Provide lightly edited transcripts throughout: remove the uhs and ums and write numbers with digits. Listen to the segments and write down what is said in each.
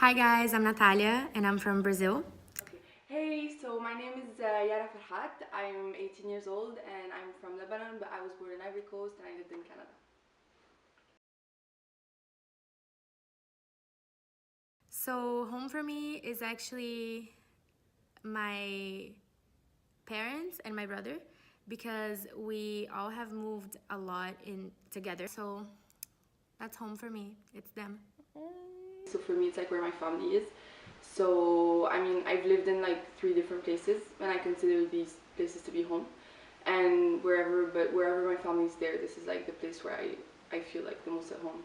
Hi guys, I'm Natalia and I'm from Brazil. Okay. Hey, so my name is Yara Farhat. I'm 18 years old and I'm from Lebanon, but I was born in Ivory Coast and I lived in Canada. So home for me is actually my parents and my brother because we all have moved a lot in together. So that's home for me. It's them. So for me, it's like where my family is. So, I mean, I've lived in like 3 different places and I consider these places to be home. And wherever my family's there, this is like the place where I feel like the most at home.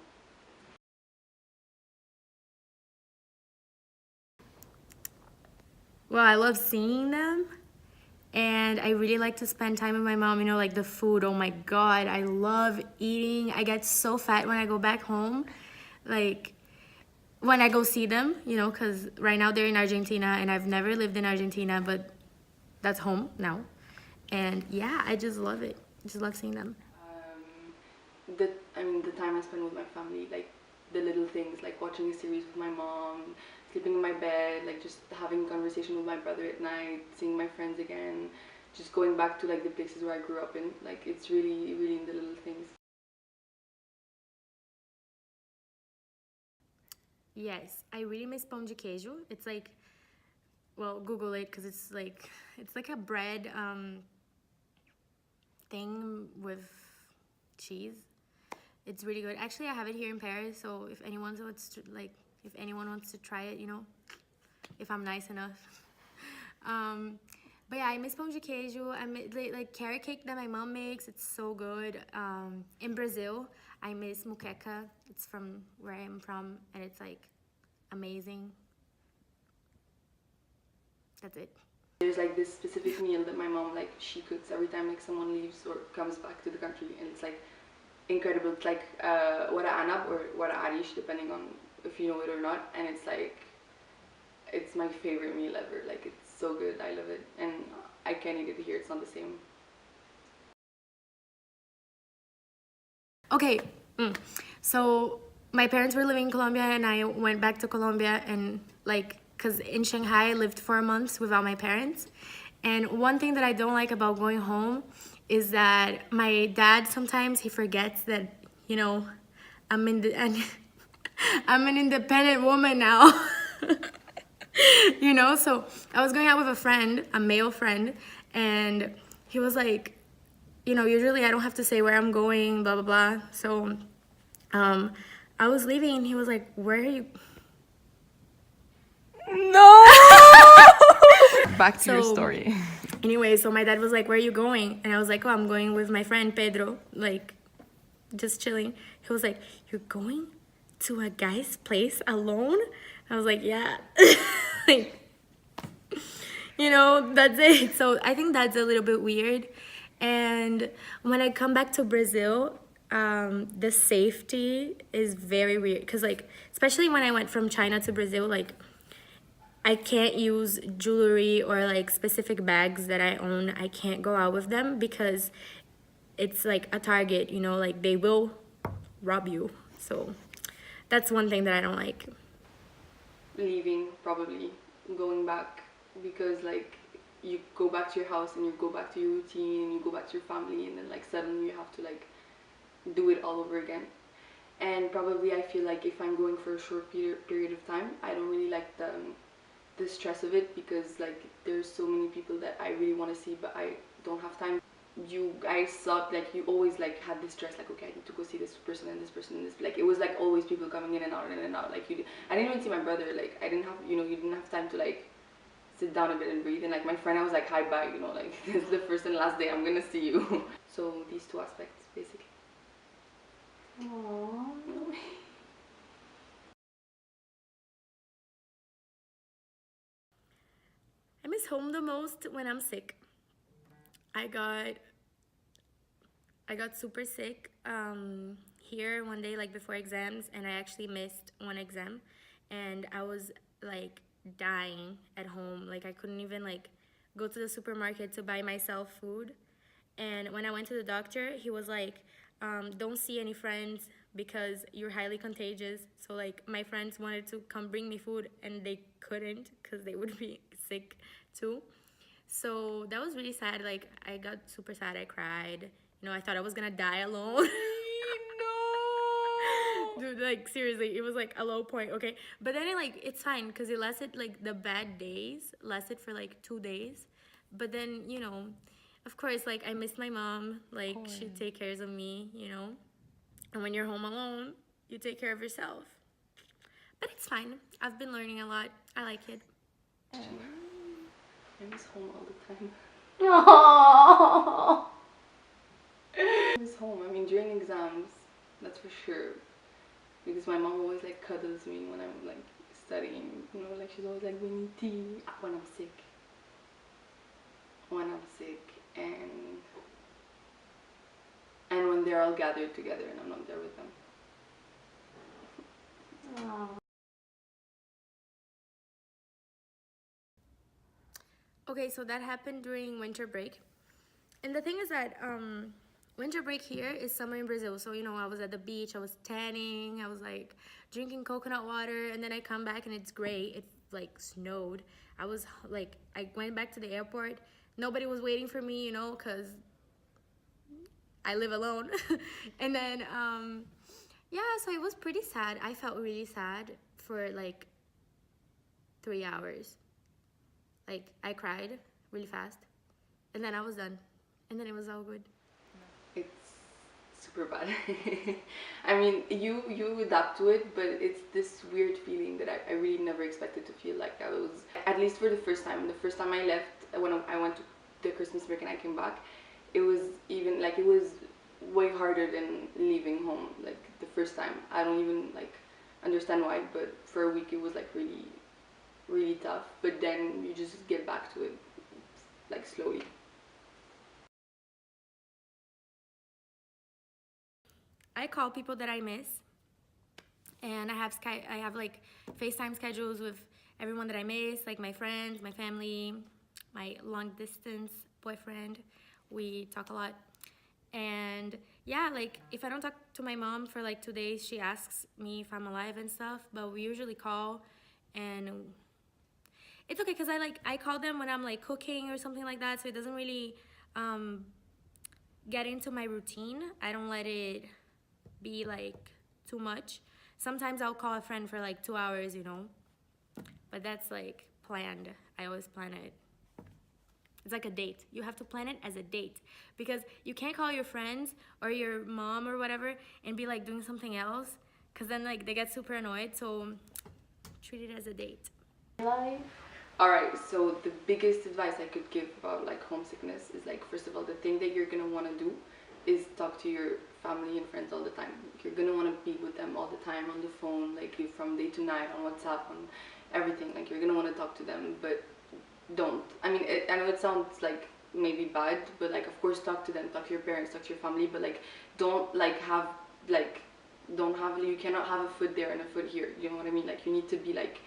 Well, I love seeing them and I really like to spend time with my mom, like the food. Oh my god, I love eating. I get so fat when I go back home. Like when I go see them, because right now they're in Argentina and I've never lived in Argentina, but that's home now. And yeah, I just love it. I just love seeing them. The time I spend with my family, like the little things, like watching a series with my mom, sleeping in my bed, like just having conversation with my brother at night, seeing my friends again, just going back to like the places where I grew up in. Like it's really, really in the little things. Yes, I really miss pão de queijo. It's like, well, Google it because it's like a bread thing with cheese. It's really good. Actually, I have it here in Paris, so if anyone wants to try it, if I'm nice enough. Um, but yeah, I miss pão de queijo. I miss like carrot cake that my mom makes. It's so good. In Brazil, I miss muqueca. It's from where I am from, and it's like amazing. That's it. There's like this specific meal that my mom like she cooks every time like someone leaves or comes back to the country, and it's like incredible. It's like wara anab or wara arish, depending on if you know it or not, and it's my favorite meal ever. Like it's so good. I love it, and I can't eat it here. It's not the same. Okay, so my parents were living in Colombia, and I went back to Colombia, and cause in Shanghai I lived for a month without my parents. And one thing that I don't like about going home is that my dad sometimes he forgets that I'm in the and I'm an independent woman now. So I was going out with a friend, a male friend, and he was like, usually I don't have to say where I'm going, blah blah blah. So um I was leaving and he was like, where are you? No! Back to your story. Anyway, so my dad was like, where are you going? And I was like, oh, I'm going with my friend Pedro, like just chilling. He was like, you're going to a guy's place alone? I was like, yeah. Like, that's it. So I think that's a little bit weird. And when I come back to Brazil, the safety is very weird. Because, like, especially when I went from China to Brazil, like, I can't use jewelry or, like, specific bags that I own. I can't go out with them because it's, like, a target, like, they will rob you. So that's one thing that I don't like. Leaving, probably going back, because like you go back to your house and you go back to your routine and you go back to your family, and then like suddenly you have to like do it all over again. And probably I feel like if I'm going for a short period of time, I don't really like the stress of it, because like there's so many people that I really want to see but I don't have time. You guys thought like you always like had this stress, like, okay, I need to go see this person and this person and this, like it was like always people coming in and out and in and out. Like I didn't even see my brother. Like I didn't have, you didn't have time to like sit down a bit and breathe. And like my friend, I was like, hi, bye, like this is the first and last day I'm gonna see you. So these two aspects basically. Aww. I miss home the most when I'm sick. I got I got super sick here one day, like before exams, and I actually missed one exam, and I was like dying at home. Like I couldn't even like go to the supermarket to buy myself food. And when I went to the doctor, he was like, don't see any friends because you're highly contagious. So like my friends wanted to come bring me food and they couldn't because they would be sick too. So that was really sad. Like I got super sad. I cried. You know, I thought I was gonna die alone. No. Dude, like seriously, it was like a low point. Okay, but then it's fine because it lasted like the bad days lasted for like 2 days, but then of course, like I missed my mom. Like she take cares of me, and when you're home alone, you take care of yourself. But it's fine. I've been learning a lot. I like it. I miss home all the time. Aww. I miss home. I mean, during exams, that's for sure. Because my mom always like cuddles me when I'm like studying. You know, like she's always like, we need tea when I'm sick. When I'm sick, and when they're all gathered together and I'm not there with them. Okay, so that happened during winter break. And the thing is that winter break here is summer in Brazil. So, I was at the beach, I was tanning, I was like drinking coconut water, and then I come back and it's gray. It like snowed. I went back to the airport. Nobody was waiting for me, because I live alone. And then, yeah, so it was pretty sad. I felt really sad for like 3 hours. Like, I cried really fast. And then I was done. And then it was all good. It's super bad. I mean, you adapt to it, but it's this weird feeling that I really never expected to feel like that. It was, at least for the first time I left, when I went to the Christmas break and I came back, it was even, like, it was way harder than leaving home, like, the first time. I don't even, like, understand why, but for a week it was, like, really, really tough. But then you just get back to it, like, slowly. I call people that I miss, and I have like FaceTime schedules with everyone that I miss, like my friends, my family, my long distance boyfriend. We talk a lot. And yeah, like if I don't talk to my mom for like 2 days, she asks me if I'm alive and stuff, but we usually call, and it's okay because I call them when I'm like cooking or something like that, so it doesn't really get into my routine. I don't let it be like too much. Sometimes I'll call a friend for like 2 hours, but that's like planned. I always plan it. It's like a date. You have to plan it as a date because you can't call your friends or your mom or whatever and be like doing something else, because then like they get super annoyed. So treat it as a date. Alright, so the biggest advice I could give about like homesickness is, like, first of all, the thing that you're gonna want to do is talk to your family and friends all the time. You're gonna want to be with them all the time on the phone, like from day to night, on WhatsApp, on everything. Like, you're gonna want to talk to them, but don't. I mean, I know it sounds like maybe bad, but like, of course, talk to them, talk to your parents, talk to your family, but like, don't like have like don't have you cannot have a foot there and a foot here. You know what I mean? Like, you need to be like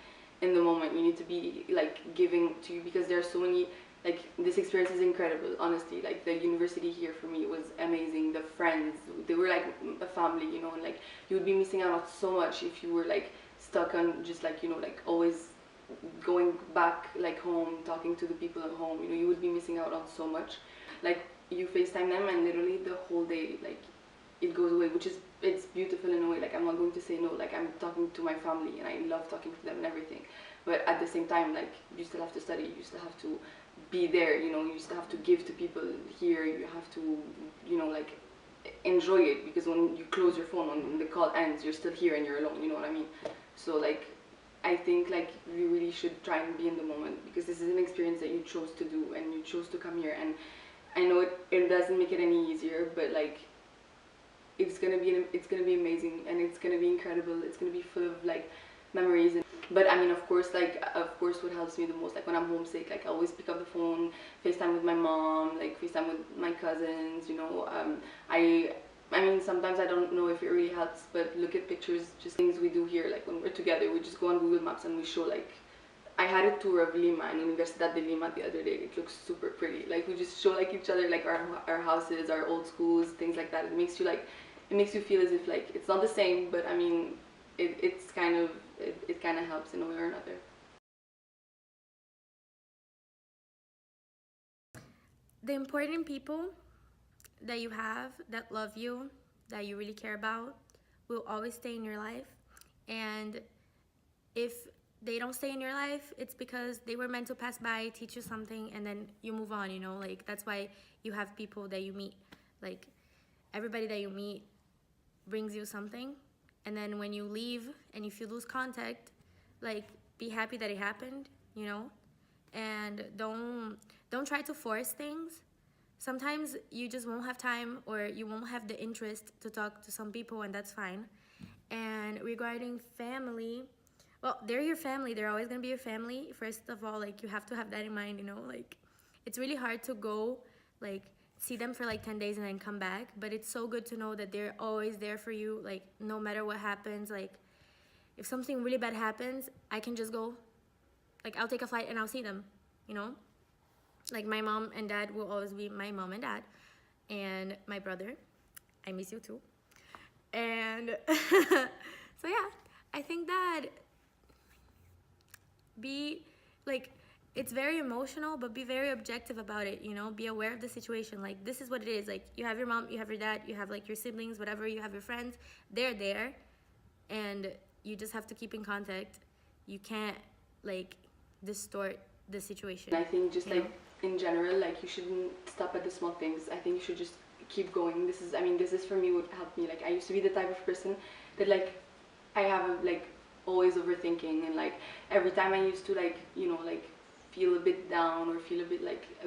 in the moment. You need to be like giving to you, because there are so many, like, this experience is incredible, honestly. Like, the university here for me was amazing. The friends, they were like a family, and like, you would be missing out on so much if you were like stuck on just like, like always going back like home, talking to the people at home. You would be missing out on so much. Like, you FaceTime them and literally the whole day, like, it goes away, which is, it's beautiful in a way. Like, I'm not going to say no, like, I'm talking to my family and I love talking to them and everything, but at the same time, like, you still have to study, you still have to be there, you still have to give to people here, you have to, like, enjoy it, because when you close your phone, when the call ends, you're still here and you're alone, you know what I mean? So, like, I think, like, you really should try and be in the moment, because this is an experience that you chose to do and you chose to come here. And I know it doesn't make it any easier, but like, it's gonna be amazing, and it's gonna be incredible. It's gonna be full of like memories. But I mean, of course, what helps me the most, like when I'm homesick, like I always pick up the phone, FaceTime with my mom, like FaceTime with my cousins, I mean, sometimes I don't know if it really helps, but look at pictures, just things we do here, like when we're together, we just go on Google Maps and we show like I had a tour of Lima and Universidad de Lima the other day. It looks super pretty. Like we just show like each other like our houses, our old schools, things like that. It makes you feel as if like it's not the same, but I mean it kind of helps in a way or another. The important people that you have that love you, that you really care about, will always stay in your life. And if they don't stay in your life, it's because they were meant to pass by, teach you something, and then you move on, you know? Like, that's why you have people that you meet. Like, everybody that you meet brings you something. And then when you leave and if you lose contact, like, be happy that it happened, you know? And don't try to force things. Sometimes you just won't have time or you won't have the interest to talk to some people, and that's fine. And regarding family, well, they're your family. They're always gonna be your family. First of all, like, you have to have that in mind, you know? Like, it's really hard to go, like, see them for like 10 days and then come back, but it's so good to know that they're always there for you, like, no matter what happens. Like, if something really bad happens, I can just go, like, I'll take a flight and I'll see them, you know? Like, my mom and dad will always be my mom and dad. And my brother, I miss you too. And so yeah, I think that be, like, it's very emotional, but be very objective about it, you know? Be aware of the situation. Like, this is what it is. Like, you have your mom, you have your dad, you have, like, your siblings, whatever, you have your friends. They're there, and you just have to keep in contact. You can't, like, distort the situation. I think just like in general, like you shouldn't stop at the small things. I think you should just keep going. This is for me what helped me. Like, I used to be the type of person that, like, I have like always overthinking, and like every time I used to, like, you know, like feel a bit down or feel a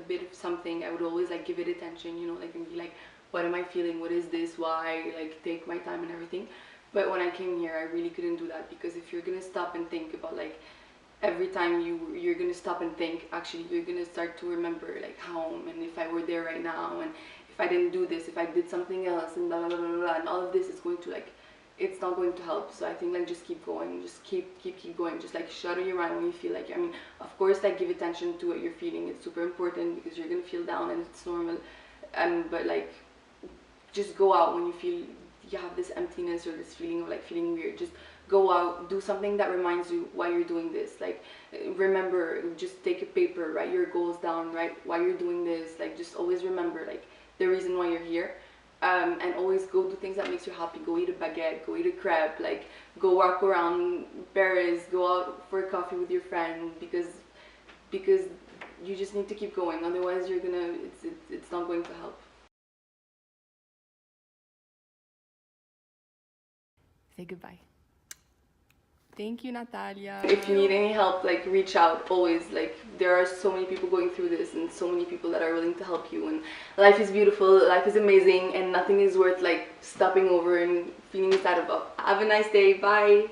bit of something, I would always like give it attention, you know, like, and be like, what am I feeling, what is this, why, like take my time and everything. But when I came here, I really couldn't do that, because if you're gonna stop and think about, like, every time you're gonna stop and think, actually you're gonna start to remember like home, and if I were there right now, and if I didn't do this, if I did something else, and blah blah blah blah, and all of this is going to, like, it's not going to help. So I think, like, just keep going, just keep going, just like shut your mind when you feel like, I mean, of course, like, give attention to what you're feeling. It's super important, because you're gonna feel down and it's normal. But like, just go out when you feel you have this emptiness or this feeling of like feeling weird. Just go out, do something that reminds you why you're doing this. Like, remember, just take a paper, write your goals down, write why you're doing this. Like, just always remember, like, the reason why you're here. And always go do things that makes you happy. Go eat a baguette, go eat a crepe, like, go walk around Paris, go out for a coffee with your friend, because you just need to keep going. Otherwise, it's not going to help. Say goodbye. Thank you, Natalia. If you need any help, like, reach out always. Like, there are so many people going through this, and so many people that are willing to help you, and life is beautiful, life is amazing, and nothing is worth like stopping over and feeling sad about. Have a nice day. Bye.